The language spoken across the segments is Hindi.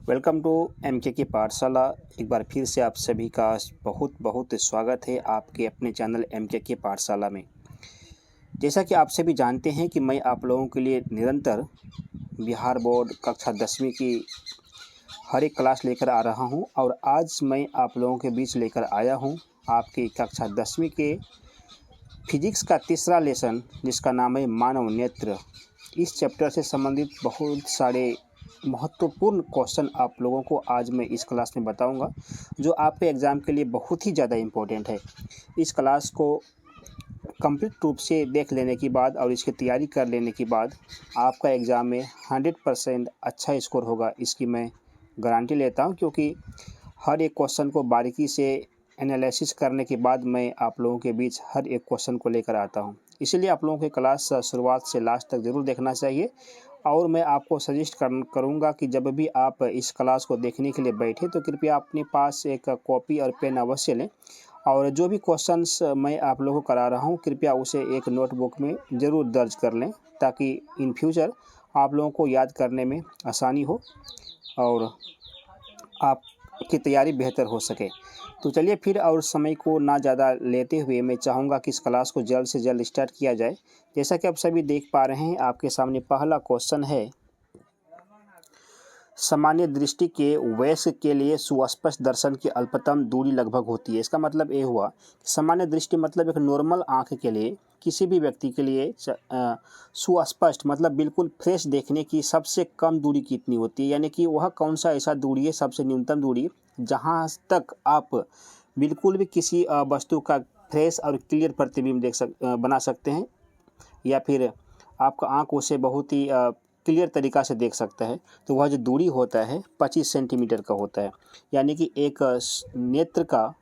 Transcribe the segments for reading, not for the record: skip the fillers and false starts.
वेलकम टू एमके की पाठशाला। एक बार फिर से आप सभी का बहुत बहुत स्वागत है आपके अपने चैनल एमके की पाठशाला में। जैसा कि आप सभी जानते हैं कि मैं आप लोगों के लिए निरंतर बिहार बोर्ड कक्षा 10वीं की हर एक क्लास लेकर आ रहा हूं और आज मैं आप लोगों के बीच लेकर आया हूं आपकी कक्षा 10वीं के फिजिक्स का तीसरा लेसन, जिसका नाम है मानव नेत्र। इस चैप्टर से संबंधित बहुत सारे महत्वपूर्ण क्वेश्चन आप लोगों को आज मैं इस क्लास में बताऊंगा, जो आपके एग्ज़ाम के लिए बहुत ही ज़्यादा इम्पोर्टेंट है। इस क्लास को कंप्लीट रूप से देख लेने के बाद और इसकी तैयारी कर लेने के बाद आपका एग्ज़ाम में 100% अच्छा स्कोर होगा, इसकी मैं गारंटी लेता हूं, क्योंकि हर एक क्वेश्चन को बारीकी से एनालिसिस करने के बाद मैं आप लोगों के बीच हर एक क्वेश्चन को लेकर आता हूं। इसलिए आप लोगों की क्लास शुरुआत से लास्ट तक ज़रूर देखना चाहिए और मैं आपको सजेस्ट करूंगा कि जब भी आप इस क्लास को देखने के लिए बैठे तो कृपया अपने पास एक कॉपी और पेन अवश्य लें और जो भी क्वेश्चंस मैं आप लोगों को करा रहा हूं कृपया उसे एक नोटबुक में ज़रूर दर्ज कर लें, ताकि इन फ्यूचर आप लोगों को याद करने में आसानी हो और आपकी तैयारी बेहतर हो सके। तो चलिए फिर और समय को ना ज़्यादा लेते हुए मैं चाहूँगा कि इस क्लास को जल्द से जल्द स्टार्ट किया जाए। जैसा कि आप सभी देख पा रहे हैं, आपके सामने पहला क्वेश्चन है, सामान्य दृष्टि के वयस्क के लिए सुस्पष्ट दर्शन की अल्पतम दूरी लगभग होती है। इसका मतलब ये हुआ कि सामान्य दृष्टि मतलब एक नॉर्मल आँख के लिए, किसी भी व्यक्ति के लिए सुस्पष्ट मतलब बिल्कुल फ्रेश देखने की सबसे कम दूरी कितनी होती है, यानी कि वह कौन सा ऐसा दूरी है, सबसे न्यूनतम दूरी जहाँ तक आप बिल्कुल भी किसी वस्तु का फ्रेश और क्लियर प्रतिबिंब बना सकते हैं, या फिर आपका आँख उसे बहुत ही क्लियर तरीक़ा से देख सकता है। तो वह जो दूरी होता है 25 सेंटीमीटर का होता है, यानी कि एक नेत्र का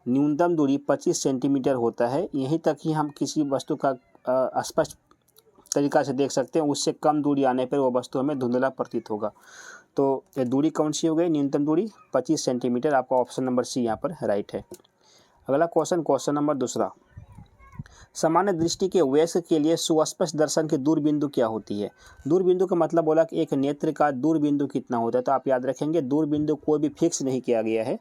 न्यूनतम दूरी 25 सेंटीमीटर होता है। यहीं तक ही हम किसी वस्तु का स्पष्ट तरीक़ा से देख सकते हैं, उससे कम दूरी आने पर वह वस्तु हमें धुंधला प्रतीत होगा। तो ये दूरी कौन सी हो गई? न्यूनतम दूरी 25 सेंटीमीटर। आपका ऑप्शन नंबर सी यहाँ पर राइट है। अगला क्वेश्चन नंबर दूसरा, सामान्य दृष्टि के वयस्क के लिए सुस्पष्ट दर्शन की दूर बिंदु क्या होती है? दूर बिंदु का मतलब बोला कि एक नेत्र का दूर बिंदु कितना होता है। तो आप याद रखेंगे दूर बिंदु कोई भी फिक्स नहीं किया गया है,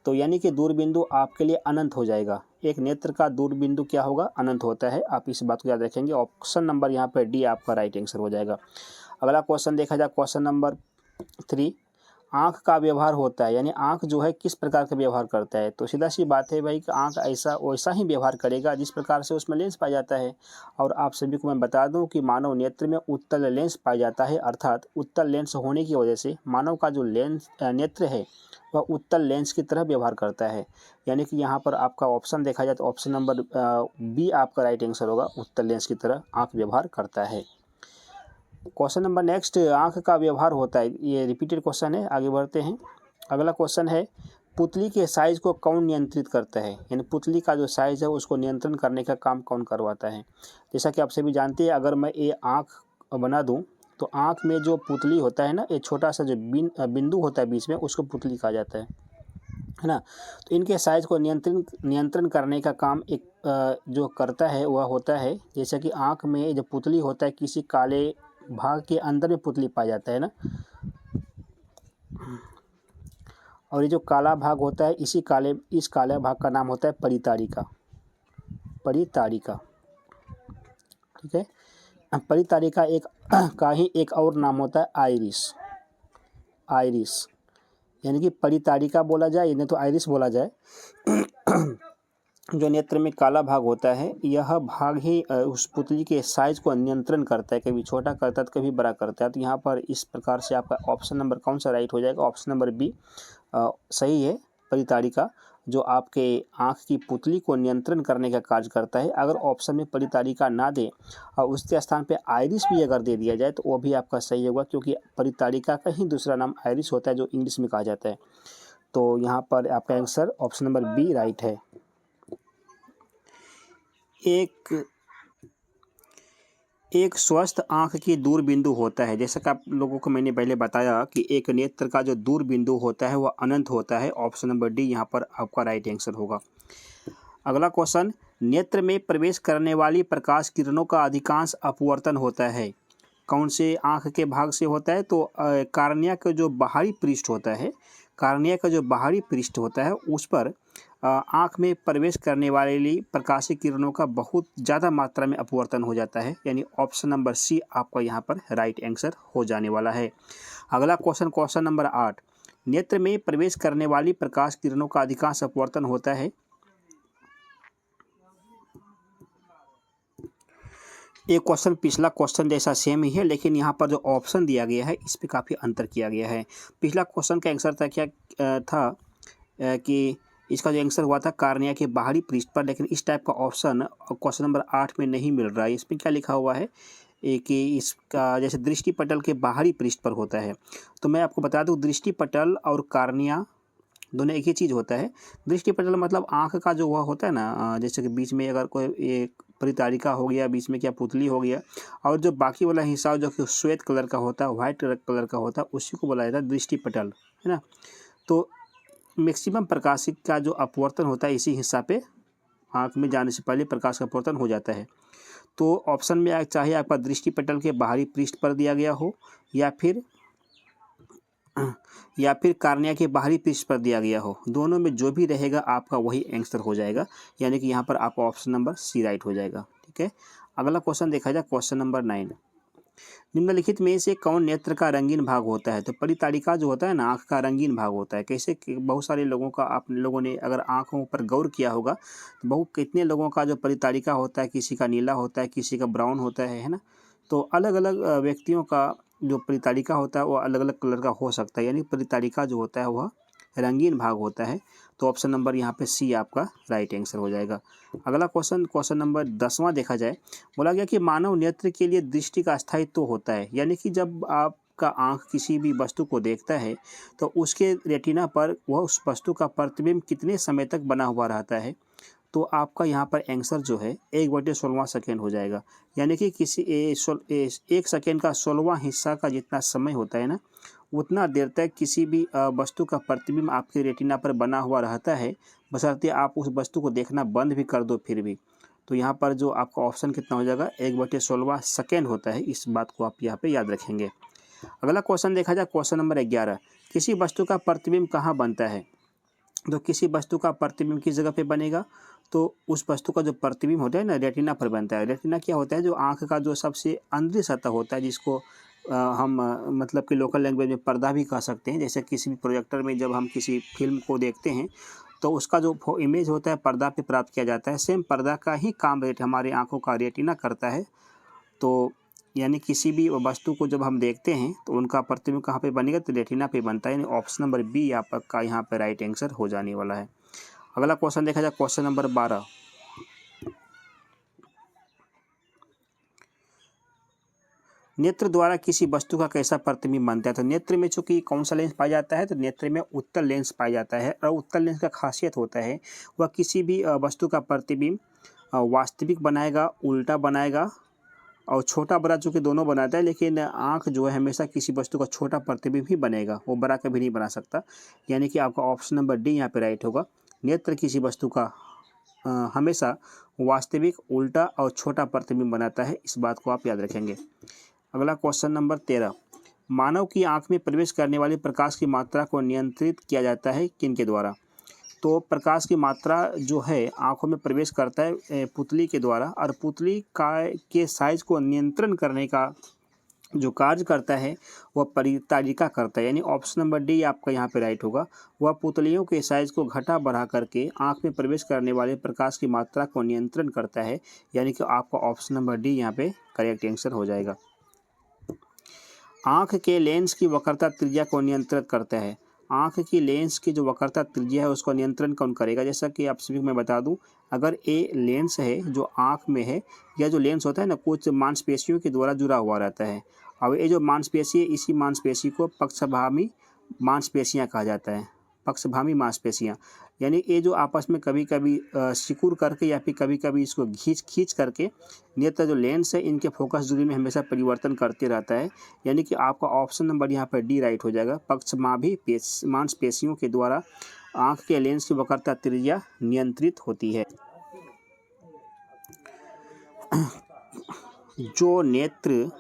तो यानी कि दूर बिंदु आपके लिए अनंत हो जाएगा। एक नेत्र का दूर बिंदु क्या होगा? अनंत होता है। आप इस बात को याद रखेंगे। ऑप्शन नंबर यहाँ पर डी आपका राइट आंसर हो जाएगा। अगला क्वेश्चन देखा जाए, क्वेश्चन नंबर 3, आँख का व्यवहार होता है, यानी आँख जो है किस प्रकार का व्यवहार करता है? तो सीधा सी बात है भाई कि आँख ऐसा वैसा ही व्यवहार करेगा जिस प्रकार से उसमें लेंस पाया जाता है। और आप सभी को मैं बता दूं कि मानव नेत्र में उत्तल लेंस पाया जाता है, अर्थात उत्तल लेंस होने की वजह से मानव का जो नेत्र है वह उत्तल लेंस की तरह व्यवहार करता है। यानी कि यहाँ पर आपका ऑप्शन देखा जाए तो ऑप्शन नंबर बी आपका राइट आंसर होगा, उत्तल लेंस की तरह आँख व्यवहार करता है। क्वेश्चन नंबर नेक्स्ट, आँख का व्यवहार होता है, ये रिपीटेड क्वेश्चन है। आगे बढ़ते हैं। अगला क्वेश्चन है, पुतली के साइज को कौन नियंत्रित करता है? यानी पुतली का जो साइज है उसको नियंत्रण करने का काम कौन करवाता है? जैसा कि आप सभी जानते हैं, अगर मैं ये आँख बना दूं तो आँख में जो पुतली होता है ना, ये छोटा सा जो बिंदु होता है बीच में, उसको पुतली कहा जाता है ना। तो इनके साइज को नियंत्रण करने का काम एक जो करता है वह होता है, जैसे कि आँख में जो पुतली होता है किसी काले भाग के अंदर में पुतली पाया जाता है ना, और ये जो काला भाग होता है इस काले भाग का नाम होता है परितारिका। ठीक है। परितारिका एक का ही एक और नाम होता है आइरिस, यानी कि परितारिका बोला जाए नहीं तो आइरिस बोला जाए। जो नेत्र में काला भाग होता है यह भाग ही उस पुतली के साइज को नियंत्रण करता है, कभी छोटा करता है तो कभी बड़ा करता है। तो यहाँ पर इस प्रकार से आपका ऑप्शन नंबर कौन सा राइट हो जाएगा? ऑप्शन नंबर बी सही है। परितारिका जो आपके आँख की पुतली को नियंत्रण करने का कार्य करता है। अगर ऑप्शन में परितारिका ना दे और उसके स्थान पे आइरिस भी अगर दे दिया जाए तो वो भी आपका सही होगा, क्योंकि परितारिका का ही दूसरा नाम आइरिस होता है, जो इंग्लिश में कहा जाता है। तो यहाँ पर आपका answer option number B right है। एक स्वस्थ आँख की दूर बिंदु होता है, जैसा कि आप लोगों को मैंने पहले बताया कि एक नेत्र का जो दूर बिंदु होता है वह अनंत होता है। ऑप्शन नंबर डी यहाँ पर आपका राइट आंसर होगा। अगला क्वेश्चन, नेत्र में प्रवेश करने वाली प्रकाश किरणों का अधिकांश अपवर्तन होता है। कौन से आँख के भाग से होता है, तो कार्निया का जो बाहरी पृष्ठ होता है, कार्निया का जो बाहरी पृष्ठ होता है उस पर आँख में प्रवेश करने वाली प्रकाशीय किरणों का बहुत ज़्यादा मात्रा में अपवर्तन हो जाता है। यानी ऑप्शन नंबर सी आपका यहाँ पर राइट आंसर हो जाने वाला है। अगला क्वेश्चन नंबर 8, नेत्र में प्रवेश करने वाली प्रकाश किरणों का अधिकांश अपवर्तन होता है। ये क्वेश्चन पिछला क्वेश्चन जैसा सेम ही है, लेकिन यहाँ पर जो ऑप्शन दिया गया है इस पे काफ़ी अंतर किया गया है। पिछला क्वेश्चन का आंसर था क्या था कि इसका जो आंसर हुआ था कार्निया के बाहरी पृष्ठ पर, लेकिन इस टाइप का ऑप्शन क्वेश्चन नंबर 8 में नहीं मिल रहा है। इसमें क्या लिखा हुआ है कि इसका जैसे दृष्टिपटल के बाहरी पृष्ठ पर होता है। तो मैं आपको बता दूं, दृष्टिपटल और कार्निया दोनों एक ही चीज़ होता है। दृष्टिपटल मतलब आँख का जो हुआ होता है ना, जैसे कि बीच में अगर कोई एक परितारिका हो गया, बीच में क्या पुतली हो गया, और जो बाकी वाला हिस्सा जो कि श्वेत कलर का होता है, व्हाइट कलर का होता है, उसी को बोला जाता है दृष्टिपटल, है ना। तो मैक्सिमम प्रकाशित का जो अपवर्तन होता है इसी हिस्सा पे आँख में जाने से पहले प्रकाश का अपवर्तन हो जाता है। तो ऑप्शन में चाहे आपका दृष्टिपटल के बाहरी पृष्ठ पर दिया गया हो या फिर कार्निया के बाहरी पृष्ठ पर दिया गया हो, दोनों में जो भी रहेगा आपका वही आंसर हो जाएगा। यानी कि यहाँ पर आपका ऑप्शन नंबर सी राइट हो जाएगा। ठीक है, अगला क्वेश्चन देखा जाए, क्वेश्चन नंबर 9, निम्नलिखित में से कौन नेत्र का रंगीन भाग होता है। तो परितारिका जो होता है ना, आँख का रंगीन भाग होता है। कैसे कि बहुत सारे लोगों का, आप लोगों ने अगर आँखों पर गौर किया होगा तो बहुत कितने लोगों का जो परितारिका होता है, किसी का नीला होता है, किसी का ब्राउन होता है ना। तो अलग अलग व्यक्तियों का जो परितारिका होता है वो अलग अलग कलर का हो सकता है। यानी परितारिका जो होता है वह रंगीन भाग होता है। तो ऑप्शन नंबर यहाँ पे सी आपका राइट आंसर हो जाएगा। अगला क्वेश्चन नंबर 10वां देखा जाए, बोला गया कि मानव नेत्र के लिए दृष्टि का स्थायित्व होता है। यानी कि जब आपका आँख किसी भी वस्तु को देखता है तो उसके रेटिना पर वह उस वस्तु का प्रतिबिंब कितने समय तक बना हुआ रहता है। तो आपका यहाँ पर आंसर जो है 1/16 सेकेंड हो जाएगा। यानी कि किसी 1 सेकेंड का 16वां हिस्सा का जितना समय होता है ना, उतना देर तक किसी भी वस्तु का प्रतिबिंब आपके रेटिना पर बना हुआ रहता है, बशर्ते आप उस वस्तु को देखना बंद भी कर दो फिर भी। तो यहाँ पर जो आपका ऑप्शन कितना हो जाएगा, 1/16 सेकेंड होता है। इस बात को आप यहाँ पे याद रखेंगे। अगला क्वेश्चन देखा जाए, क्वेश्चन नंबर 11, किसी वस्तु का प्रतिबिंब कहाँ बनता है। तो किसी वस्तु का प्रतिबिंब किस जगह पे बनेगा, तो उस वस्तु का जो प्रतिबिंब होता है ना, रेटिना पर बनता है। रेटिना क्या होता है, जो आँख का जो सबसे अंदर सतह होता है, जिसको हम मतलब कि लोकल लैंग्वेज में पर्दा भी कह सकते हैं। जैसे किसी भी प्रोजेक्टर में जब हम किसी फिल्म को देखते हैं तो उसका जो इमेज होता है पर्दा पे प्राप्त किया जाता है। सेम पर्दा का ही काम हमारे आँखों का रेटिना करता है। तो यानी किसी भी वस्तु को जब हम देखते हैं तो उनका प्रतिबिंब कहाँ पे बनेगा, तो रेटिना पे बनता है। यानी ऑप्शन नंबर बी आपका यहाँ पे राइट आंसर हो जाने वाला है। अगला क्वेश्चन देखा जाए, क्वेश्चन नंबर 12, नेत्र द्वारा किसी वस्तु का कैसा प्रतिबिंब बनता है। तो नेत्र में चूंकि कौन सा लेंस पाया जाता है, तो नेत्र में उत्तल लेंस पाया जाता है। और उत्तल लेंस का खासियत होता है वह किसी भी वस्तु का प्रतिबिंब वास्तविक बनाएगा, उल्टा बनाएगा और छोटा बड़ा चूँकि दोनों बनाता है, लेकिन आँख जो है हमेशा किसी वस्तु का छोटा प्रतिबिंब ही बनेगा, वो बड़ा कभी नहीं बना सकता। यानी कि आपका ऑप्शन नंबर डी यहाँ पे राइट होगा। नेत्र किसी वस्तु का हमेशा वास्तविक, उल्टा और छोटा प्रतिबिंब बनाता है। इस बात को आप याद रखेंगे। अगला क्वेश्चन नंबर 13, मानव की आँख में प्रवेश करने वाली प्रकाश की मात्रा को नियंत्रित किया जाता है किनके द्वारा। तो प्रकाश की मात्रा जो है आँखों में प्रवेश करता है पुतली के द्वारा, और पुतली के साइज को नियंत्रण करने का जो कार्य करता है वह परितारिका करता है। यानी ऑप्शन नंबर डी आपका यहाँ पे राइट होगा। वह पुतलियों के साइज को घटा बढ़ा करके आँख में प्रवेश करने वाले प्रकाश की मात्रा को नियंत्रण करता है। यानी कि आपका ऑप्शन नंबर डी यहाँ पे करेक्ट आंसर हो जाएगा। आँख के लेंस की वक्रता त्रिज्या को नियंत्रित करता है। आँख की लेंस की जो वक्रता त्रिज्या है उसको नियंत्रण कौन करेगा। जैसा कि आप सभी को मैं बता दूं, अगर ये लेंस है जो आँख में है, या जो लेंस होता है ना, कुछ मांसपेशियों के द्वारा जुड़ा हुआ रहता है। अब ये जो मांसपेशी है, इसी मांसपेशी को पक्षभामी मांसपेशियाँ कहा जाता है। पक्षभामी मांसपेशियाँ यानी ये जो आपस में कभी कभी सिकुड़ करके या फिर कभी कभी इसको खींच करके नेत्र जो लेंस है इनके फोकस दूरी में हमेशा परिवर्तन करते रहता है। यानी कि आपका ऑप्शन नंबर यहाँ पर डी राइट हो जाएगा। पक्षभामी मांसपेशियों के द्वारा आँख के लेंस की वक्रता त्रिज्या नियंत्रित होती है। जो नेत्र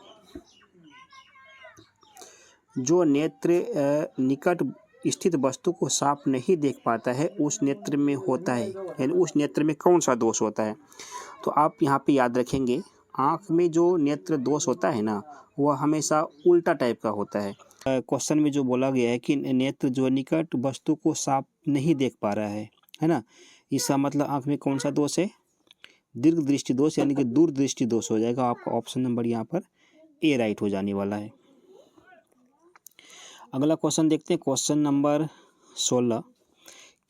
जो नेत्र निकट स्थित वस्तु को साफ नहीं देख पाता है उस नेत्र में होता है, यानी उस नेत्र में कौन सा दोष होता है। तो आप यहाँ पे याद रखेंगे, आँख में जो नेत्र दोष होता है ना, वह हमेशा उल्टा टाइप का होता है। क्वेश्चन में जो बोला गया है कि नेत्र जो निकट वस्तु को साफ नहीं देख पा रहा है ना, इसका मतलब आँख में कौन सा दोष है, दीर्घ दृष्टि दोष, यानी कि दूरदृष्टि दोष हो जाएगा। आपका ऑप्शन नंबर यहाँ पर ए राइट हो जाने वाला है। अगला क्वेश्चन देखते हैं, क्वेश्चन नंबर 16।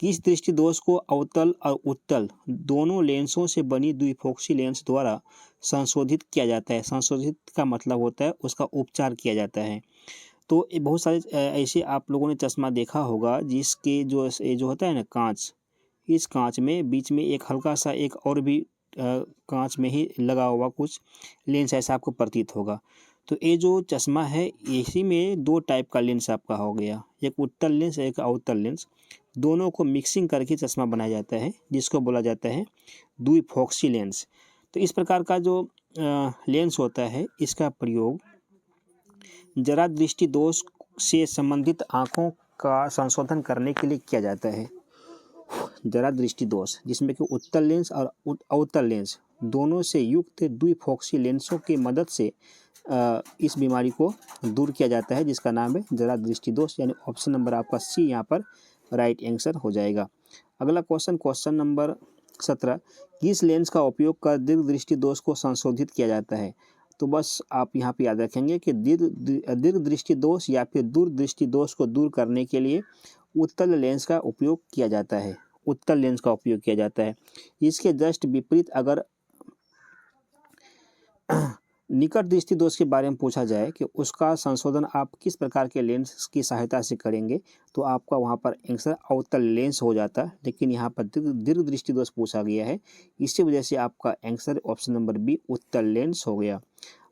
किस दृष्टि दोष को अवतल और उत्तल दोनों लेंसों से बनी द्विफोक्सी लेंस द्वारा संशोधित किया जाता है। संशोधित का मतलब होता है उसका उपचार किया जाता है। तो बहुत सारे ऐसे आप लोगों ने चश्मा देखा होगा जिसके जो होता है ना कांच, इस कांच में बीच में एक हल्का सा एक और भी कांच में ही लगा हुआ कुछ लेंस ऐसा आपको प्रतीत होगा। तो ये जो चश्मा है इसी में दो टाइप का लेंस आपका हो गया, एक उत्तल लेंस एक अवतल लेंस, दोनों को मिक्सिंग करके चश्मा बनाया जाता है जिसको बोला जाता है द्विफोक्सी लेंस। तो इस प्रकार का जो लेंस होता है इसका प्रयोग जरा दृष्टि दोष से संबंधित आँखों का संशोधन करने के लिए किया जाता है। जरा दृष्टि दोष जिसमें कि उत्तल लेंस और अवतल लेंस दोनों से युक्त द्विफोक्सी लेंसों की मदद से इस बीमारी को दूर किया जाता है जिसका नाम है जरा दृष्टि दोष, यानी ऑप्शन नंबर आपका सी यहाँ पर राइट आंसर हो जाएगा। अगला क्वेश्चन, क्वेश्चन नंबर 17। किस लेंस का उपयोग कर दीर्घ दृष्टि दोष को संशोधित किया जाता है। तो बस आप यहाँ पे याद रखेंगे कि दीर्घ दृष्टि दोष या फिर दूरदृष्टि दोष को दूर करने के लिए उत्तल लेंस का उपयोग किया जाता है, उत्तल लेंस का उपयोग किया जाता है। इसके जस्ट विपरीत अगर निकट दृष्टि दोष के बारे में पूछा जाए कि उसका संशोधन आप किस प्रकार के लेंस की सहायता से करेंगे, तो आपका वहाँ पर आंसर अवतल लेंस हो जाता है, लेकिन यहाँ पर दीर्घ दृष्टि दोष पूछा गया है, इसी वजह से आपका आंसर ऑप्शन नंबर बी उत्तल लेंस हो गया।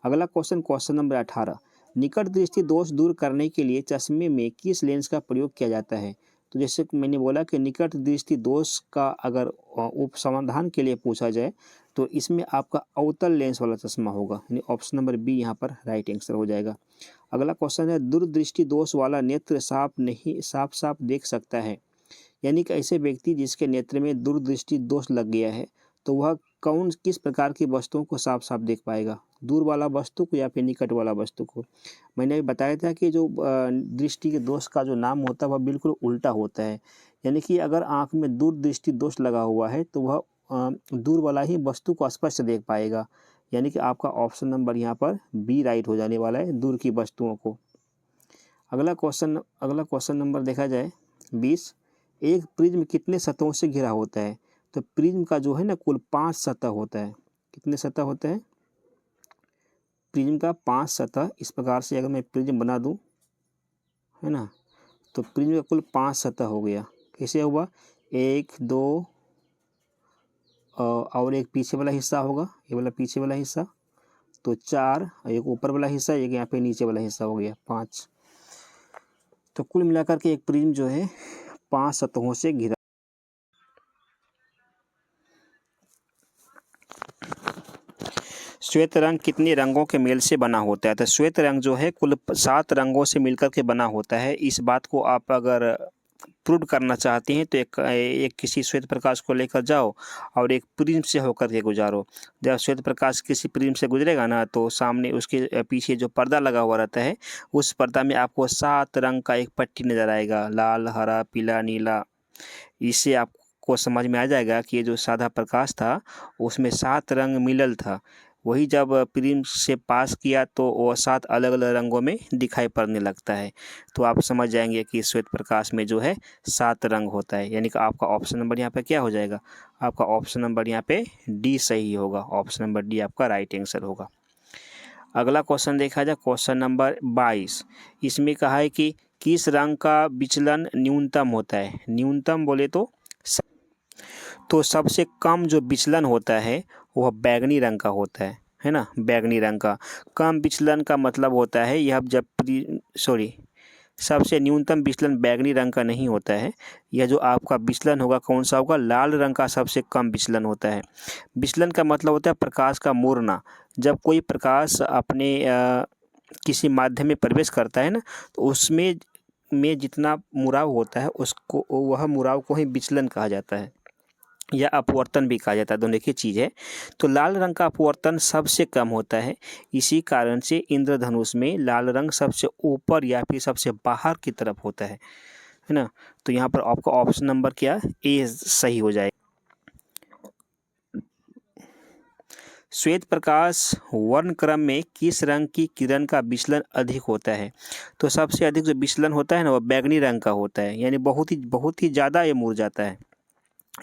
अगला क्वेश्चन, क्वेश्चन नंबर 18। निकट दृष्टि दोष दूर करने के लिए चश्मे में किस लेंस का प्रयोग किया जाता है। तो जैसे मैंने बोला कि निकट दृष्टि दोष का अगर उपसमाधान के लिए पूछा जाए तो इसमें आपका अवतल लेंस वाला चश्मा होगा, यानी ऑप्शन नंबर बी यहाँ पर राइट आंसर हो जाएगा। अगला क्वेश्चन है, दूरदृष्टि दोष वाला नेत्र साफ देख सकता है, यानी कि ऐसे व्यक्ति जिसके नेत्र में दूरदृष्टि दोष लग गया है तो वह किस प्रकार की वस्तुओं को साफ देख पाएगा, दूर वाला वस्तु को या फिर निकट वाला वस्तु को। मैंने बताया था कि जो दृष्टि के दोष का जो नाम होता है वह बिल्कुल उल्टा होता है, यानी कि अगर आँख में दूरदृष्टि दोष लगा हुआ है तो वह दूर वाला ही वस्तु को स्पष्ट देख पाएगा, यानी कि आपका ऑप्शन नंबर यहाँ पर बी राइट हो जाने वाला है, दूर की वस्तुओं को। अगला क्वेश्चन नंबर देखा जाए 20। एक प्रिज्म कितने सतहों से घिरा होता है। तो प्रिज्म का जो है ना कुल 5 सतह होता है। कितने सतह होते हैं प्रिज्म का? 5 सतह। इस प्रकार से अगर मैं प्रिज्म बना दूं है ना, तो प्रिज्म का कुल 5 सतह हो गया। कैसे हुआ? 1 2 और एक पीछे वाला हिस्सा होगा, ये वाला पीछे वाला हिस्सा, तो 4, एक ऊपर वाला हिस्सा, एक यहाँ पे नीचे वाला हिस्सा हो गया 5। तो कुल मिलाकर के एक प्रिज्म जो है 5 सतहों से घिरा। श्वेत रंग कितने रंगों के मेल से बना होता है। तो श्वेत रंग जो है कुल 7 रंगों से मिलकर के बना होता है। इस बात को आप अगर प्रूव करना चाहते हैं तो एक किसी श्वेत प्रकाश को लेकर जाओ और एक प्रिज्म से होकर के गुजारो। जब श्वेत प्रकाश किसी प्रिज्म से गुजरेगा ना तो सामने उसके पीछे जो पर्दा लगा हुआ रहता है उस पर्दा में आपको 7 रंग का एक पट्टी नजर आएगा, लाल, हरा, पीला, नीला। इससे आपको समझ में आ जाएगा कि ये जो सादा प्रकाश था उसमें 7 रंग मिलल था। वही जब प्रिज्म से पास किया तो वो 7 अलग अलग रंगों में दिखाई पड़ने लगता है। तो आप समझ जाएंगे कि श्वेत प्रकाश में जो है 7 रंग होता है, यानी कि आपका ऑप्शन नंबर यहाँ पे क्या हो जाएगा? आपका ऑप्शन नंबर यहाँ पे डी सही होगा। ऑप्शन नंबर डी आपका राइट आंसर होगा। अगला क्वेश्चन देखा जाए, क्वेश्चन नंबर 22। इसमें कहा है कि किस रंग का विचलन न्यूनतम होता है। न्यूनतम बोले तो सबसे कम जो विचलन होता है वह बैगनी रंग का होता है ना। बैगनी रंग का कम विचलन का मतलब होता है यह जब सबसे न्यूनतम विचलन बैगनी रंग का नहीं होता है। यह जो आपका विचलन होगा कौन सा होगा? लाल रंग का सबसे कम विचलन होता है। विचलन का मतलब होता है प्रकाश का मुड़ना। जब कोई प्रकाश अपने किसी माध्यम में प्रवेश करता है ना, तो उसमें जितना मुराव होता है उसको, वह मुराव को ही विचलन कहा जाता है या अपवर्तन भी कहा जाता है, दोनों की चीज़ है। तो लाल रंग का अपवर्तन सबसे कम होता है, इसी कारण से इंद्रधनुष में लाल रंग सबसे ऊपर या फिर सबसे बाहर की तरफ होता है ना। तो यहाँ पर आपका ऑप्शन नंबर क्या, ए सही हो जाएगा। श्वेत प्रकाश वर्ण क्रम में किस रंग की किरण का विचलन अधिक होता है? तो सबसे अधिक जो विचलन होता है ना, वह बैंगनी रंग का होता है, यानी बहुत ही ज़्यादा ये मुरझाता है।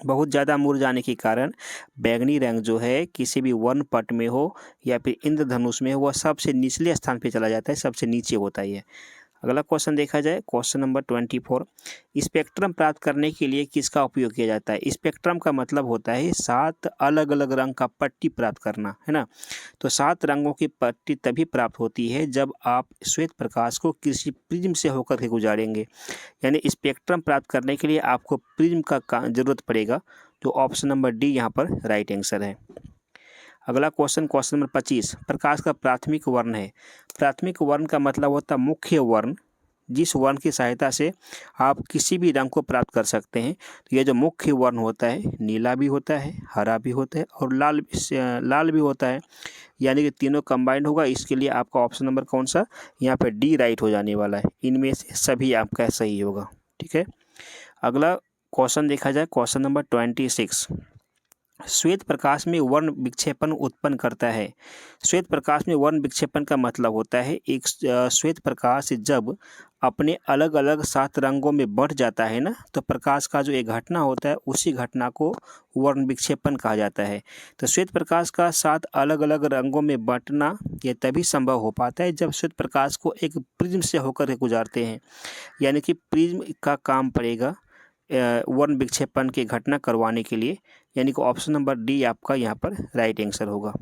बहुत ज़्यादा मुरझाने के कारण बैंगनी रंग जो है किसी भी वर्ण पट में हो या फिर इंद्रधनुष में हो, वह सबसे निचले स्थान पे चला जाता है, सबसे नीचे होता है ये। अगला क्वेश्चन देखा जाए, क्वेश्चन नंबर 24। स्पेक्ट्रम प्राप्त करने के लिए किसका उपयोग किया जाता है? स्पेक्ट्रम का मतलब होता है 7 अलग अलग रंग का पट्टी प्राप्त करना, है ना। तो 7 रंगों की पट्टी तभी प्राप्त होती है जब आप श्वेत प्रकाश को किसी प्रिज्म से होकर के गुजारेंगे, यानी स्पेक्ट्रम प्राप्त करने के लिए आपको प्रिज्म का जरूरत पड़ेगा। तो ऑप्शन नंबर डी यहाँ पर राइट आंसर है। अगला क्वेश्चन नंबर 25। प्रकाश का प्राथमिक वर्ण है। प्राथमिक वर्ण का मतलब होता है मुख्य वर्ण, जिस वर्ण की सहायता से आप किसी भी रंग को प्राप्त कर सकते हैं। तो यह जो मुख्य वर्ण होता है, नीला भी होता है, हरा भी होता है और लाल भी होता है, यानी कि तीनों कंबाइंड होगा। इसके लिए आपका ऑप्शन नंबर कौन सा, यहाँ पे डी राइट हो जाने वाला है। इनमें से सभी आपका सही होगा, ठीक है। अगला क्वेश्चन देखा जाए, क्वेश्चन नंबर 26। श्वेत प्रकाश में वर्ण विक्षेपण उत्पन्न करता है। श्वेत प्रकाश में वर्ण विक्षेपण का मतलब होता है एक श्वेत प्रकाश जब अपने अलग अलग 7 रंगों में बढ़ जाता है ना, तो प्रकाश का जो एक घटना होता है उसी घटना को वर्ण विक्षेपण कहा जाता है। तो श्वेत प्रकाश का 7 अलग अलग रंगों में बंटना यह तभी संभव हो पाता है जब श्वेत प्रकाश को एक प्रिज्म से होकर के गुजारते हैं, यानी कि प्रिज्म का काम पड़ेगा वर्ण विक्षेपण की घटना करवाने के लिए, यानी कि ऑप्शन नंबर डी आपका यहाँ पर राइट आंसर होगा।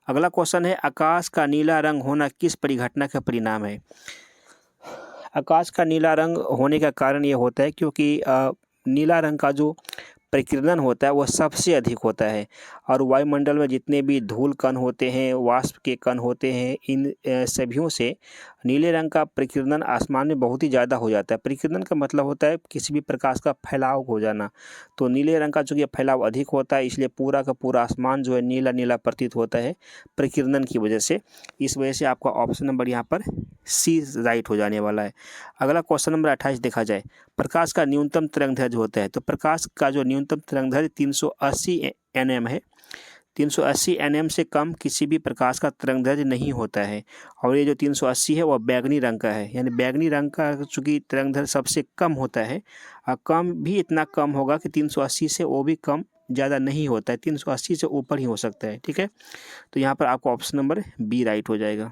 अगला क्वेश्चन है, आकाश का नीला रंग होना किस परिघटना का परिणाम है? आकाश का नीला रंग होने का कारण यह होता है क्योंकि नीला रंग का जो प्रकीर्णन होता है वह सबसे अधिक होता है, और वायुमंडल में जितने भी धूल कण होते हैं, वाष्प के कण होते हैं, इन सभियों से नीले रंग का प्रकीर्णन आसमान में बहुत ही ज़्यादा हो जाता है। प्रकीर्णन का मतलब होता है किसी भी प्रकाश का फैलाव हो जाना, तो नीले रंग का चूँकि फैलाव अधिक होता है, इसलिए पूरा का पूरा आसमान जो है नीला नीला प्रतीत होता है प्रकीर्णन की वजह से। इस वजह से आपका ऑप्शन नंबर यहाँ पर सी राइट हो जाने वाला है। अगला क्वेश्चन नंबर 28 देखा जाए, प्रकाश का न्यूनतम तरंगदैर्घ्य होता है। तो प्रकाश का जो न्यूनतम तरंगदैर्घ्य 380 nm है। 380 nm से कम किसी भी प्रकाश का तरंगदैर्घ्य नहीं होता है, और ये जो 380 है वह बैंगनी रंग का है, यानी बैंगनी रंग का चूँकि तरंगदैर्घ्य सबसे कम होता है, और कम भी इतना कम होगा कि 380 से वो भी कम ज़्यादा नहीं होता है, 380 से ऊपर ही हो सकता है, ठीक है। तो यहाँ पर आपका ऑप्शन नंबर बी राइट हो जाएगा।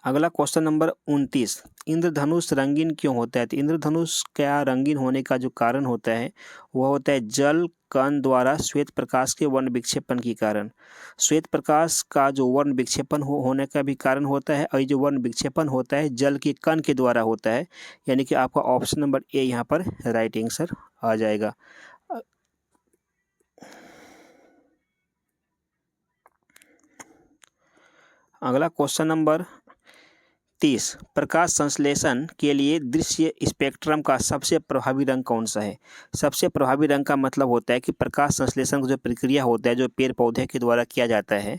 अगला क्वेश्चन नंबर 29। इंद्रधनुष रंगीन क्यों होता है? तो इंद्रधनुष का रंगीन होने का जो कारण होता है वह होता है जल कण द्वारा श्वेत प्रकाश के वर्ण विक्षेपण के कारण। श्वेत प्रकाश का जो वर्ण विक्षेपण होने का भी कारण होता है, और जो वर्ण विक्षेपण होता है जल के कण के द्वारा होता है, यानी कि आपका ऑप्शन नंबर ए यहाँ पर राइट आंसर आ जाएगा। अगला क्वेश्चन नंबर 30। प्रकाश संश्लेषण के लिए दृश्य स्पेक्ट्रम का सबसे प्रभावी रंग कौन सा है? सबसे प्रभावी रंग का मतलब होता है कि प्रकाश संश्लेषण की जो प्रक्रिया होता है, जो पेड़ पौधे के द्वारा किया जाता है,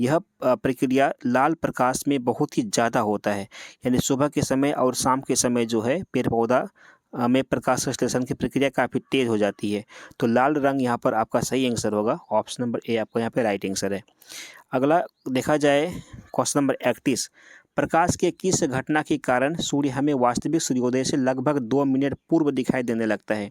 यह प्रक्रिया लाल प्रकाश में बहुत ही ज़्यादा होता है, यानी सुबह के समय और शाम के समय जो है पेड़ पौधा में प्रकाश संश्लेषण की प्रक्रिया काफ़ी तेज हो जाती है। तो लाल रंग यहाँ पर आपका सही आंसर होगा, ऑप्शन नंबर ए आपका यहाँ पे राइट आंसर है। अगला देखा जाए क्वेश्चन नंबर 31। प्रकाश के किस घटना के कारण सूर्य हमें वास्तविक सूर्योदय से लगभग 2 मिनट पूर्व दिखाई देने लगता है?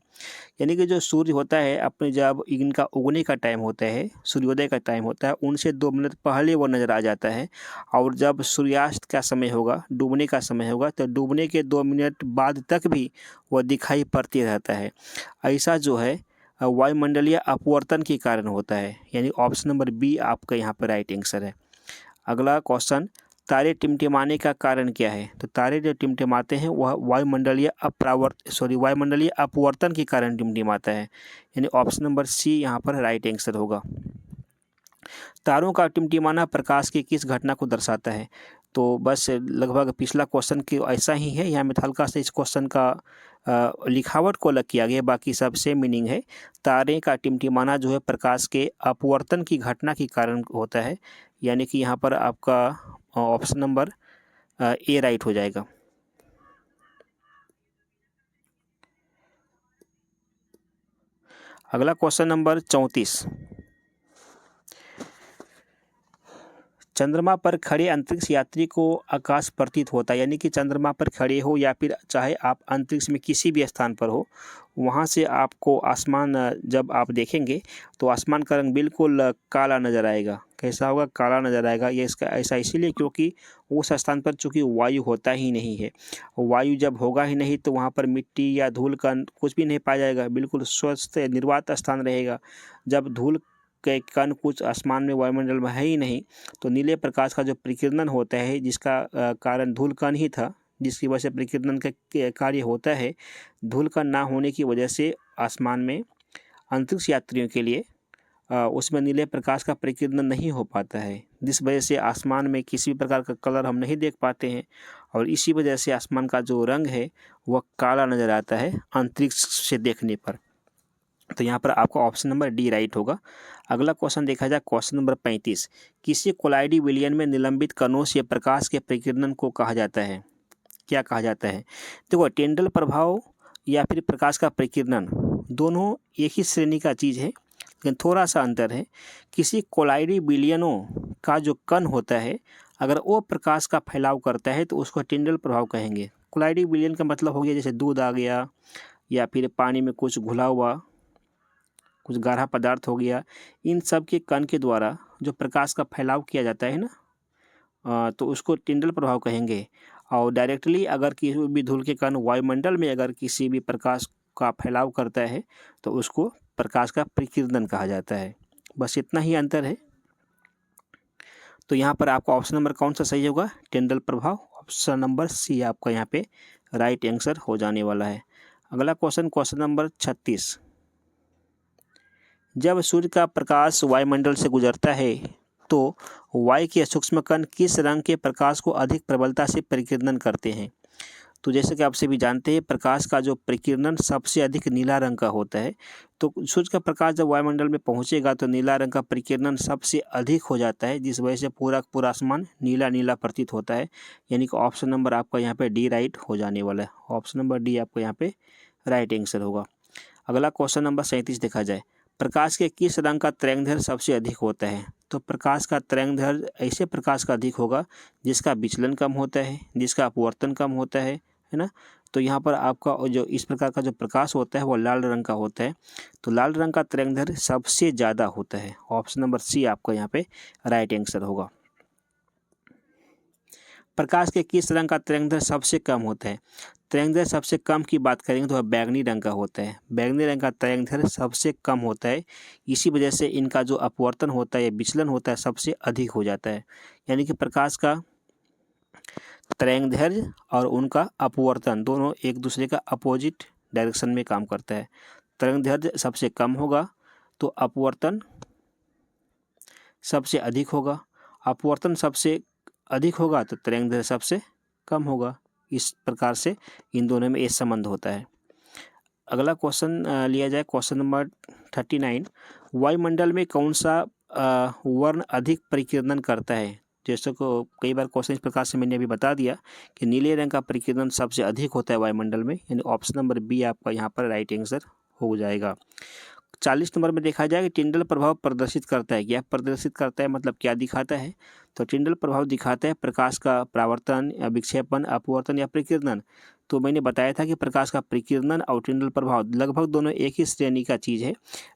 यानी कि जो सूर्य होता है अपने जब इनका उगने का टाइम होता है, सूर्योदय का टाइम होता है, उनसे 2 मिनट पहले वो नज़र आ जाता है, और जब सूर्यास्त का समय होगा, डूबने का समय होगा, तो डूबने के 2 मिनट बाद तक भी वह दिखाई पड़ते रहता है। ऐसा जो है वायुमंडलीय अपवर्तन के कारण होता है, यानी ऑप्शन नंबर बी आपका यहाँ पर राइट आंसर है। अगला क्वेश्चन, तारे टिमटिमाने का कारण क्या है? तो तारे जो टिमटिमाते हैं वह वायुमंडलीय अपवर्तन के कारण टिमटिमाता है, यानी ऑप्शन नंबर सी यहाँ पर राइट आंसर होगा। तारों का टिमटिमाना प्रकाश की किस घटना को दर्शाता है? तो बस लगभग पिछला क्वेश्चन के ऐसा ही है, यहाँ में हल्का सा इस क्वेश्चन का लिखावट को अलग किया गया, बाकी सब सेम मीनिंग है। तारे का टिमटिमाना जो है प्रकाश के अपवर्तन की घटना के कारण होता है, यानी कि यहाँ पर आपका ऑप्शन नंबर ए राइट हो जाएगा। अगला क्वेश्चन नंबर 34, चंद्रमा पर खड़े अंतरिक्ष यात्री को आकाश प्रतीत होता है, यानी कि चंद्रमा पर खड़े हो या फिर चाहे आप अंतरिक्ष में किसी भी स्थान पर हो, वहाँ से आपको आसमान जब आप देखेंगे तो आसमान का रंग बिल्कुल काला नज़र आएगा। कैसा होगा? काला नज़र आएगा। ये इसका ऐसा इसीलिए क्योंकि उस स्थान पर चूँकि वायु होता ही नहीं है, वायु जब होगा ही नहीं तो वहाँ पर मिट्टी या धूल कण कुछ भी नहीं पाया जाएगा, बिल्कुल स्वस्थ निर्वात स्थान रहेगा। जब धूल के कण कुछ आसमान में वायुमंडल में है ही नहीं, तो नीले प्रकाश का जो प्रकीर्णन होता है, जिसका कारण धूल कण ही था, जिसकी वजह से प्रकीर्णन का कार्य होता है, धूल कण ना होने की वजह से आसमान में अंतरिक्ष यात्रियों के लिए उसमें नीले प्रकाश का प्रकीर्णन नहीं हो पाता है, जिस वजह से आसमान में किसी भी प्रकार का कलर हम नहीं देख पाते हैं, और इसी वजह से आसमान का जो रंग है वह काला नज़र आता है अंतरिक्ष से देखने पर। तो यहाँ पर आपका ऑप्शन नंबर डी राइट होगा। अगला क्वेश्चन देखा जाए, क्वेश्चन नंबर 35, किसी कोलाइडी विलयन में निलंबित कणों से प्रकाश के प्रकीर्णन को कहा जाता है? क्या कहा जाता है? देखो, टेंडल प्रभाव या फिर प्रकाश का प्रकीर्णन दोनों एक ही श्रेणी का चीज़ है, लेकिन थोड़ा सा अंतर है। किसी कोलाइडी विलयनों का जो कण होता है, अगर वो प्रकाश का फैलाव करता है तो उसको टेंडल प्रभाव कहेंगे। कोलाइडी विलयन का मतलब हो गया जैसे दूध आ गया या फिर पानी में कुछ घुला हुआ कुछ गाढ़ा पदार्थ हो गया, इन सब के कण के द्वारा जो प्रकाश का फैलाव किया जाता है ना, तो उसको टिंडल प्रभाव कहेंगे। और डायरेक्टली अगर किसी भी धूल के कण वायुमंडल में अगर किसी भी प्रकाश का फैलाव करता है तो उसको प्रकाश का प्रकीर्णन कहा जाता है। बस इतना ही अंतर है। तो यहाँ पर आपका ऑप्शन नंबर कौन सा सही होगा? टिंडल प्रभाव। ऑप्शन नंबर सी आपका यहाँ पे राइट आंसर हो जाने वाला है। अगला क्वेश्चन, क्वेश्चन नंबर 36, जब सूर्य का प्रकाश वायुमंडल से गुजरता है तो वायु के सूक्ष्म कण किस रंग के प्रकाश को अधिक प्रबलता से प्रकीर्णन करते हैं? तो जैसे कि आप सभी जानते हैं, प्रकाश का जो प्रकीर्णन सबसे अधिक नीला रंग का होता है। तो सूर्य का प्रकाश जब वायुमंडल में पहुंचेगा तो नीला रंग का प्रकीर्णन सबसे अधिक हो जाता है, जिस वजह से पूरा आसमान नीला नीला प्रतीत होता है। यानी कि ऑप्शन नंबर आपका यहाँ पे डी राइट हो जाने वाला है। ऑप्शन नंबर डी आपका यहाँ पे राइट आंसर होगा। अगला क्वेश्चन नंबर 37 देखा जाए, प्रकाश के किस रंग का तरंगदैर्घ्य सबसे अधिक होता है? तो प्रकाश का तरंगदैर्घ्य ऐसे प्रकाश का अधिक होगा जिसका विचलन कम होता है, जिसका अपवर्तन कम होता है ना। तो यहाँ पर आपका जो इस प्रकार का जो प्रकाश होता है वो लाल रंग का होता है। तो लाल रंग का तरंगदैर्घ्य सबसे ज़्यादा होता है। ऑप्शन नंबर सी आपका यहाँ पे राइट आंसर होगा। प्रकाश के किस रंग का तरंगदैर्घ्य सबसे कम होता है? तरंगदैर्घ्य सबसे कम की बात करेंगे तो बैंगनी रंग का होता है। बैंगनी रंग का तरंगदैर्घ्य सबसे कम होता है, इसी वजह से इनका जो अपवर्तन होता है या विचलन होता है सबसे अधिक हो जाता है। यानी कि प्रकाश का तरंगदैर्घ्य और उनका अपवर्तन दोनों एक दूसरे का अपोजिट डायरेक्शन में काम करता है। तरंगदैर्घ्य सबसे कम होगा तो अपवर्तन सबसे अधिक होगा, अपवर्तन सबसे अधिक होगा तो तरंगदैर्घ्य सबसे कम होगा। इस प्रकार से इन दोनों में ये संबंध होता है। अगला क्वेश्चन लिया जाए, क्वेश्चन नंबर 39, वायुमंडल में कौन सा वर्ण अधिक प्रकीर्णन करता है? जैसे को कई बार क्वेश्चन इस प्रकार से मैंने अभी बता दिया कि नीले रंग का प्रकीर्णन सबसे अधिक होता है वायुमंडल में, यानी ऑप्शन नंबर बी आपका यहाँ पर राइट आंसर हो जाएगा। 40 नंबर में देखा जाए कि टिंडल प्रभाव प्रदर्शित करता है। क्या प्रदर्शित करता है मतलब क्या दिखाता है? तो टिंडल प्रभाव दिखाता है प्रकाश का परावर्तन या विक्षेपण, अपवर्तन या प्रकीर्णन। तो मैंने बताया था कि प्रकाश का प्रकीर्णन और टिंडल प्रभाव लगभग दोनों एक ही श्रेणी का चीज़ है,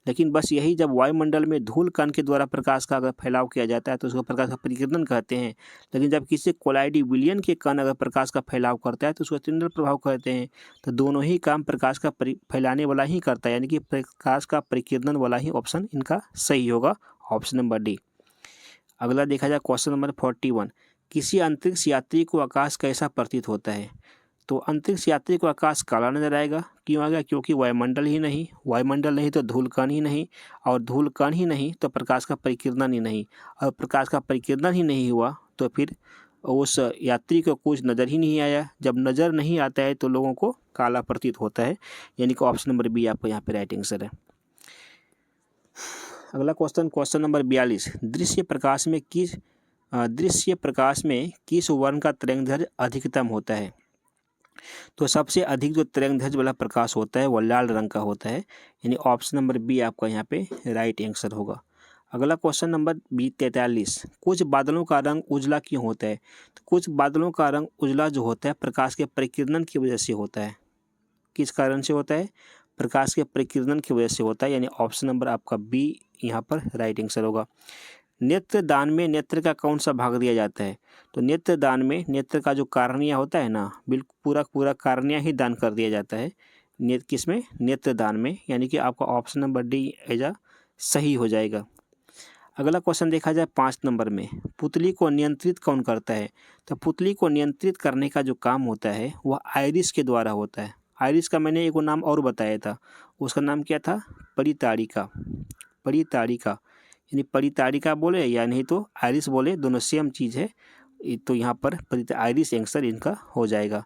लेकिन बस यही जब वायुमंडल में धूल कण के द्वारा प्रकाश का अगर फैलाव किया जाता है तो उसको प्रकाश का प्रकीर्णन कहते हैं, लेकिन जब किसी कोलाइडी विलयन के कण अगर प्रकाश का फैलाव करता है तो उसको टिंडल प्रभाव कहते हैं। तो दोनों ही काम प्रकाश का फैलाने वाला ही करता है, यानी कि प्रकाश का प्रकीर्णन वाला ही ऑप्शन इनका सही होगा, ऑप्शन नंबर डी। अगला देखा जाए क्वेश्चन नंबर 41, किसी अंतरिक्ष यात्री को आकाश कैसा प्रतीत होता है? तो अंतरिक्ष यात्री को आकाश काला नजर आएगा। क्यों आएगा? क्योंकि वायुमंडल ही नहीं, वायुमंडल नहीं तो धूल कण ही नहीं, और धूल कण ही नहीं तो प्रकाश का परिकीर्णन ही नहीं, और प्रकाश का परिकीर्णन ही नहीं हुआ तो फिर उस यात्री को कुछ नज़र ही नहीं आया। जब नज़र नहीं आता है तो लोगों को काला प्रतीत होता है, यानी कि ऑप्शन नंबर बी आपका यहाँ पे राइट आंसर है। अगला क्वेश्चन नंबर 42, दृश्य प्रकाश में किस वर्ण का तरंगदैर्घ्य अधिकतम होता है? तो सबसे अधिक जो तरंगदैर्घ्य वाला प्रकाश होता है वो लाल रंग का होता है, यानी ऑप्शन नंबर बी आपका यहाँ पे राइट आंसर होगा। अगला क्वेश्चन नंबर 43, कुछ बादलों का रंग उजला क्यों होता है? तो कुछ बादलों का रंग उजला जो होता है प्रकाश के परिकीर्णन की वजह से होता है। किस कारण से होता है? प्रकाश के परिकीर्णन की वजह से होता है, यानी ऑप्शन नंबर आपका बी यहाँ पर राइट आंसर होगा। नेत्र दान में नेत्र का कौन सा भाग दिया जाता है? तो नेत्र दान में नेत्र का जो कार्निया होता है ना, बिल्कुल पूरा कार्निया ही दान कर दिया जाता है किसमें? नेत्र दान में, यानी कि आपका ऑप्शन नंबर डी एजा सही हो जाएगा। अगला क्वेश्चन देखा जाए 5 नंबर में, पुतली को नियंत्रित कौन करता है? तो पुतली को नियंत्रित करने का जो काम होता है वह आइरिस के द्वारा होता है। आइरिस का मैंने एक नाम और बताया था, उसका नाम क्या था? परितारिका। यानी परितारिका बोले या नहीं तो आइरिस बोले, दोनों सेम चीज़ है, तो यहाँ पर आइरिस आंसर इनका हो जाएगा।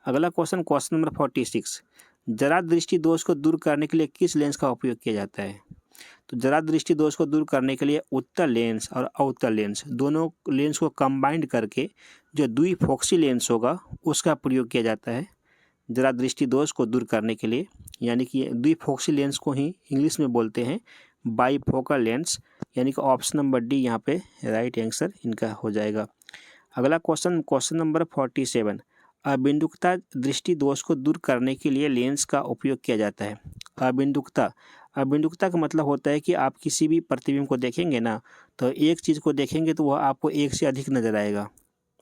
अगला क्वेश्चन नंबर 46, जरा दृष्टि दोष को दूर करने के लिए किस लेंस का उपयोग किया जाता है? तो जरा दृष्टि दोष को दूर करने के लिए उत्तल लेंस और अवतल लेंस, दोनों लेंस को कंबाइंड करके जो द्विफोक्सी लेंस होगा उसका प्रयोग किया जाता है जरा दृष्टि दोष को दूर करने के लिए, यानी कि द्विफोक्सी लेंस को ही इंग्लिश में बोलते हैं बाईफोकल लेंस, यानी कि ऑप्शन नंबर डी यहाँ पे राइट आंसर इनका हो जाएगा। अगला क्वेश्चन नंबर 47, अबिंदुकता दृष्टि दोष को दूर करने के लिए लेंस का उपयोग किया जाता है। अबिंदुकता का मतलब होता है कि आप किसी भी प्रतिबिंब को देखेंगे ना, तो एक चीज़ को देखेंगे तो वह आपको एक से अधिक नज़र आएगा,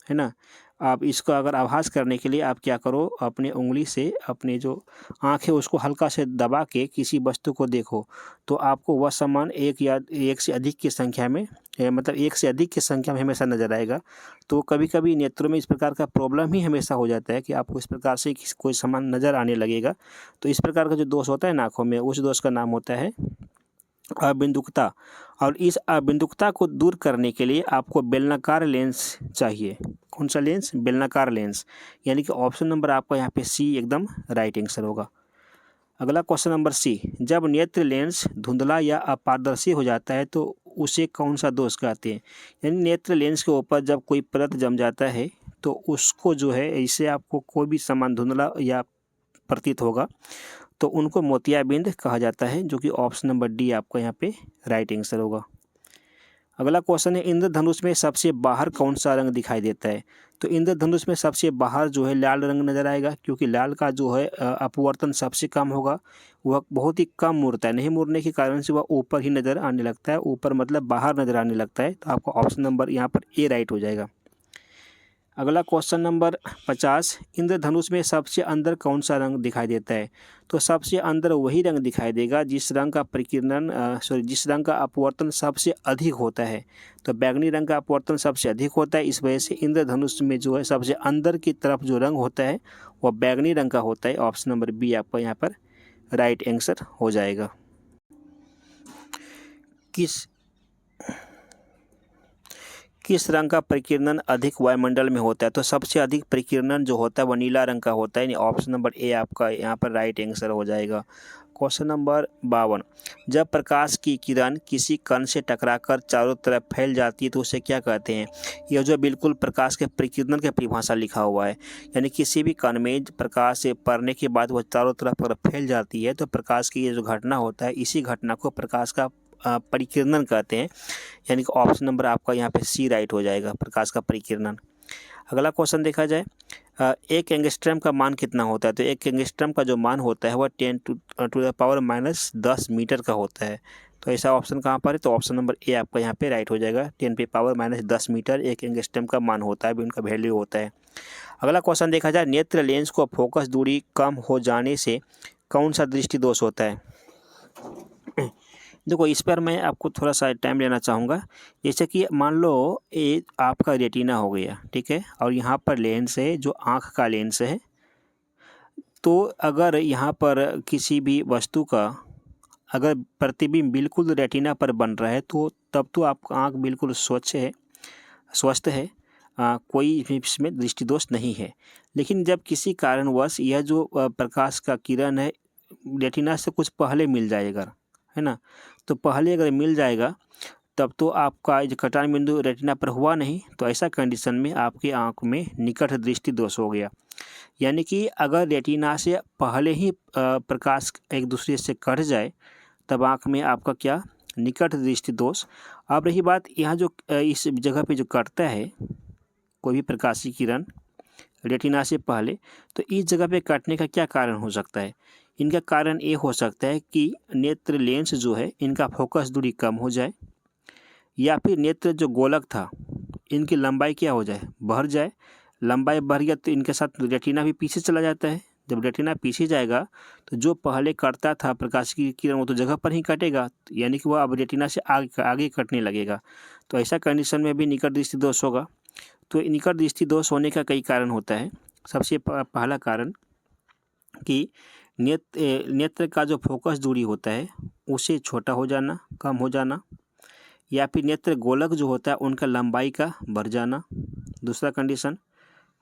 है ना। आप इसको अगर आभास करने के लिए आप क्या करो, अपने उंगली से अपने जो आँख है उसको हल्का से दबा के किसी वस्तु को देखो, तो आपको वह सामान एक या एक से अधिक की संख्या में मतलब एक से अधिक की संख्या में हमेशा नज़र आएगा। तो कभी कभी नेत्रों में इस प्रकार का प्रॉब्लम ही हमेशा हो जाता है कि आपको इस प्रकार से कोई सामान नज़र आने लगेगा। तो इस प्रकार का जो दोष होता है ना आँखों में, उस दोष का नाम होता है अबिंदुकता। और इस अबिंदुकता को दूर करने के लिए आपको बेलनाकार लेंस चाहिए। कौन सा लेंस? बेलनाकार लेंस, यानी कि ऑप्शन नंबर आपका यहाँ पे सी एकदम राइट आंसर होगा। अगला क्वेश्चन नंबर सी, जब नेत्र लेंस धुंधला या अपारदर्शी हो जाता है तो उसे कौन सा दोष कहते हैं? यानी नेत्र लेंस के ऊपर जब कोई परत जम जाता है तो उसको जो है, इससे आपको कोई भी सामान धुंधला या प्रतीत होगा तो उनको मोतियाबिंद कहा जाता है, जो कि ऑप्शन नंबर डी आपका यहाँ पे राइट आंसर होगा। अगला क्वेश्चन है, इंद्रधनुष में सबसे बाहर कौन सा रंग दिखाई देता है? तो इंद्रधनुष में सबसे बाहर जो है लाल रंग नजर आएगा, क्योंकि लाल का जो है अपवर्तन सबसे कम होगा, वह बहुत ही कम मुड़ता है, नहीं मुड़ने के कारण से वह ऊपर ही नज़र आने लगता है, ऊपर मतलब बाहर नज़र आने लगता है। तो आपका ऑप्शन नंबर यहाँ पर ए राइट हो जाएगा। अगला क्वेश्चन नंबर 50, इंद्रधनुष में सबसे अंदर कौन सा रंग दिखाई देता है? तो सबसे अंदर वही रंग दिखाई देगा जिस रंग का अपवर्तन सबसे अधिक होता है। तो बैगनी रंग का अपवर्तन सबसे अधिक होता है, इस वजह से इंद्रधनुष में जो है सबसे अंदर की तरफ जो रंग होता है वह बैगनी रंग का होता है। ऑप्शन नंबर बी आपका यहाँ पर राइट आंसर हो जाएगा। किस रंग का प्रकीर्णन अधिक वायुमंडल में होता है? तो सबसे अधिक प्रकीर्णन जो होता है वह नीला रंग का होता है, ऑप्शन नंबर ए आपका यहाँ पर राइट आंसर हो जाएगा। क्वेश्चन नंबर 52, जब प्रकाश की किरण किसी कण से टकराकर चारों तरफ फैल जाती है तो उसे क्या कहते हैं? यह जो बिल्कुल प्रकाश के प्रकीर्णन की परिभाषा लिखा हुआ है, यानी किसी भी कण में प्रकाश से पड़ने के बाद वह चारों तरफ अगर फैल जाती है तो प्रकाश की ये जो घटना होता है, इसी घटना को प्रकाश का परिकीर्णन कहते हैं, यानी कि ऑप्शन नंबर आपका यहाँ पे सी राइट हो जाएगा, प्रकाश का परिकीर्णन। अगला क्वेश्चन देखा जाए, एक एंगस्ट्रम का मान कितना होता है? तो एक एंगस्ट्रम का जो मान होता है वह 10⁻⁻10 मीटर का होता है। तो ऐसा ऑप्शन कहाँ पर है? तो ऑप्शन नंबर ए आपका यहाँ पे राइट हो जाएगा। 10⁻⁻10 मीटर एक एंगस्ट्रम का मान होता है, अभी उनका वैल्यू होता है। अगला क्वेश्चन देखा जाए, नेत्र लेंस को फोकस दूरी कम हो जाने से कौन सा दृष्टि दोष होता है? देखो, इस पर मैं आपको थोड़ा सा टाइम लेना चाहूँगा। जैसे कि मान लो ये आपका रेटिना हो गया, ठीक है, और यहाँ पर लेंस है जो आँख का लेंस है, तो अगर यहाँ पर किसी भी वस्तु का अगर प्रतिबिंब बिल्कुल रेटिना पर बन रहा है तो तब तो आपका आँख बिल्कुल स्वस्थ है, कोई भी इसमें दृष्टि दोष नहीं है। लेकिन जब किसी कारणवश यह जो प्रकाश का किरण है रेटिना से कुछ पहले मिल जाएगा, है ना, तो पहले अगर मिल जाएगा तब तो आपका जो कटान बिंदु रेटिना पर हुआ नहीं, तो ऐसा कंडीशन में आपकी आँख में निकट दृष्टि दोष हो गया। यानी कि अगर रेटिना से पहले ही प्रकाश एक दूसरे से कट जाए तब आँख में आपका क्या, निकट दृष्टि दोष। अब रही बात यहाँ जो इस जगह पे जो कटता है कोई भी प्रकाशीय किरण रेटिना से पहले, तो इस जगह पे कटने का क्या कारण हो सकता है? इनका कारण ये हो सकता है कि नेत्र लेंस जो है इनका फोकस दूरी कम हो जाए, या फिर नेत्र जो गोलक था इनकी लंबाई क्या हो जाए, बढ़ जाए। लंबाई बढ़ गया तो इनके साथ रेटिना भी पीछे चला जाता है। जब रेटिना पीछे जाएगा तो जो पहले कटता था प्रकाश की किरण वो तो जगह पर ही कटेगा, यानी कि वह अब रेटिना से आगे कटने लगेगा। तो ऐसा कंडीशन में भी निकट दृष्टि दोष होगा। तो निकट दृष्टि दोष होने का कई कारण होता है। सबसे पहला कारण कि नेत्र का जो फोकस दूरी होता है उसे छोटा हो जाना, कम हो जाना, या फिर नेत्र गोलक जो होता है उनका लंबाई का बढ़ जाना, दूसरा कंडीशन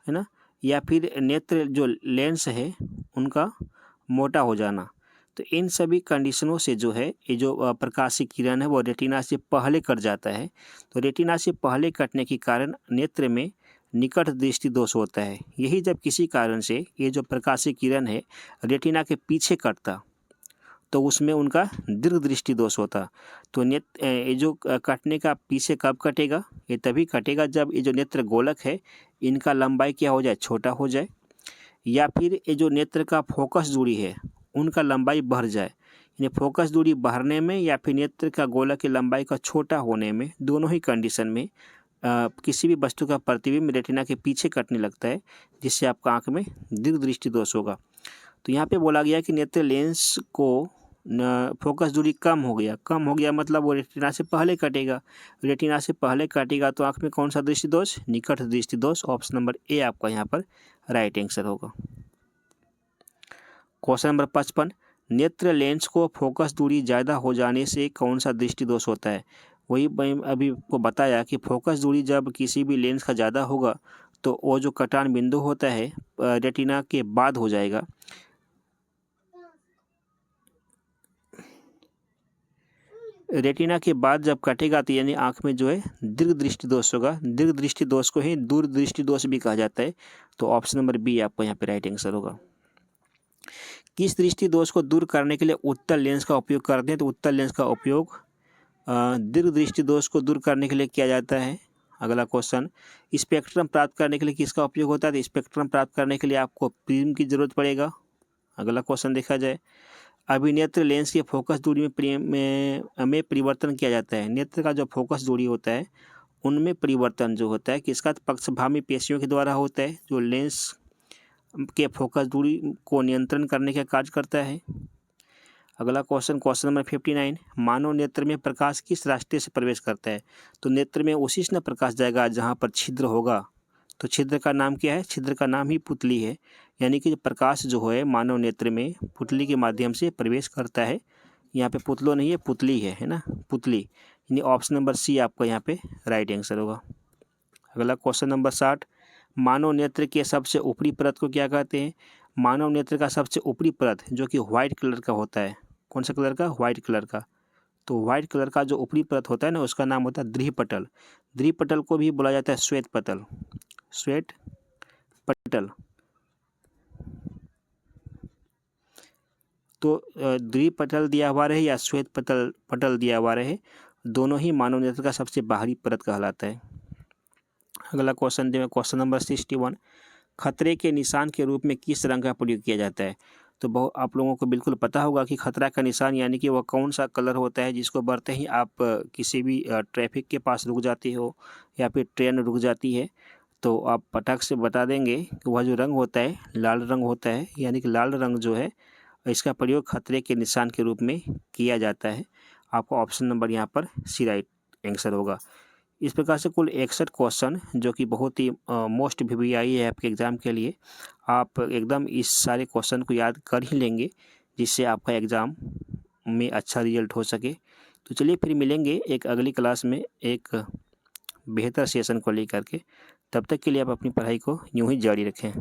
है ना, या फिर नेत्र जो लेंस है उनका मोटा हो जाना। तो इन सभी कंडीशनों से जो है ये जो प्रकाशीय किरण है वो रेटिना से पहले कट जाता है। तो रेटिना से पहले कटने के कारण नेत्र में निकट दृष्टि दोष होता है। यही जब किसी कारण से ये जो प्रकाशीय किरण है रेटिना के पीछे कटता तो उसमें उनका दीर्घ दृष्टि दोष होता। तो ये जो कटने का पीछे कब कटेगा, ये तभी कटेगा जब ये जो नेत्र गोलक है इनका लंबाई क्या हो जाए, छोटा हो जाए, या फिर ये जो नेत्र का फोकस दूरी है उनका लंबाई बढ़ जाए। यानी फोकस दूरी बढ़ने में या फिर नेत्र का गोलक की लंबाई का छोटा होने में, दोनों ही कंडीशन में किसी भी वस्तु का प्रतिबिंब रेटिना के पीछे कटने लगता है, जिससे आपका आँख में दीर्घ दृष्टि दोष होगा। तो यहाँ पे बोला गया कि नेत्र लेंस को फोकस दूरी कम हो गया मतलब वो रेटिना से पहले कटेगा। रेटिना से पहले कटेगा तो आँख में कौन सा दृष्टि दोष, निकट दृष्टि दोष। ऑप्शन नंबर ए आपका यहाँ पर राइट आंसर होगा। क्वेश्चन नंबर 55, नेत्र लेंस को फोकस दूरी ज़्यादा हो जाने से कौन सा दृष्टि दोष होता है? वही मैं अभी को बताया कि फोकस दूरी जब किसी भी लेंस का ज़्यादा होगा तो वो जो कटान बिंदु होता है रेटिना के बाद हो जाएगा। रेटिना के बाद जब कटेगा तो यानी आँख में जो है दीर्घ दृष्टि दोष होगा। दीर्घ दृष्टि दोष को ही दूर दृष्टि दोष भी कहा जाता है। तो ऑप्शन नंबर बी आपका यहाँ पे राइट आंसर होगा। किस दृष्टि दोष को दूर करने के लिए उत्तल लेंस का उपयोग करते हैं? तो उत्तल लेंस का उपयोग दीर्घ दृष्टि दोष को दूर करने के लिए किया जाता है। अगला क्वेश्चन, स्पेक्ट्रम प्राप्त करने के लिए किसका उपयोग होता है? तो स्पेक्ट्रम प्राप्त करने के लिए आपको प्रिज्म की जरूरत पड़ेगा। अगला क्वेश्चन देखा जाए, अभिनेत्र लेंस के फोकस दूरी में परिवर्तन किया जाता है। नेत्र का जो फोकस दूरी होता है उनमें परिवर्तन जो होता है किसका? पक्षभामी पेशियों के द्वारा होता है, जो लेंस के फोकस दूरी को नियंत्रण करने का कार्य करता है। अगला क्वेश्चन नंबर 59, मानव नेत्र में प्रकाश किस रास्ते से प्रवेश करता है? तो नेत्र में उसी से प्रकाश जाएगा जहाँ पर छिद्र होगा। तो छिद्र का नाम क्या है? छिद्र का नाम ही पुतली है। यानी कि प्रकाश जो है मानव नेत्र में पुतली के माध्यम से प्रवेश करता है। यहाँ पे पुतलो नहीं है, पुतली है ना, पुतली। यानी ऑप्शन नंबर सी आपका यहाँ पे राइट आंसर होगा। अगला क्वेश्चन नंबर 60, मानव नेत्र के सबसे ऊपरी परत को क्या कहते हैं? मानव नेत्र का सबसे ऊपरी परत जो कि व्हाइट कलर का होता है, कौन सा कलर का? व्हाइट कलर का। तो व्हाइट कलर का जो ऊपरी परत होता है ना उसका नाम होता है दृढ़पटल। दृढ़पटल को भी बोला जाता है श्वेत पटल, श्वेत पटल। तो दृढ़पटल दिया हुआ रहे या श्वेत पटल दिया हुआ रहे, दोनों ही मानव नेत्र का सबसे बाहरी परत कहलाता है। अगला क्वेश्चन क्वेश्चन नंबर 61, खतरे के निशान के रूप में किस रंग का प्रयोग किया जाता है? तो आप लोगों को बिल्कुल पता होगा कि खतरा का निशान यानी कि वह कौन सा कलर होता है जिसको बढ़ते ही आप किसी भी ट्रैफिक के पास रुक जाते हो या फिर ट्रेन रुक जाती है तो आप पटाख से बता देंगे कि वह जो रंग होता है लाल रंग होता है। यानी कि लाल रंग जो है इसका प्रयोग खतरे के निशान के रूप में किया जाता है। आपका ऑप्शन नंबर यहाँ पर सी राइट आंसर होगा। इस प्रकार से कुल 61 क्वेश्चन जो कि बहुत ही मोस्ट VVI है आपके एग्ज़ाम के लिए। आप एकदम इस सारे क्वेश्चन को याद कर ही लेंगे जिससे आपका एग्ज़ाम में अच्छा रिजल्ट हो सके। तो चलिए फिर मिलेंगे एक अगली क्लास में एक बेहतर सेशन को लेकर के। तब तक के लिए आप अपनी पढ़ाई को यूँ ही जारी रखें।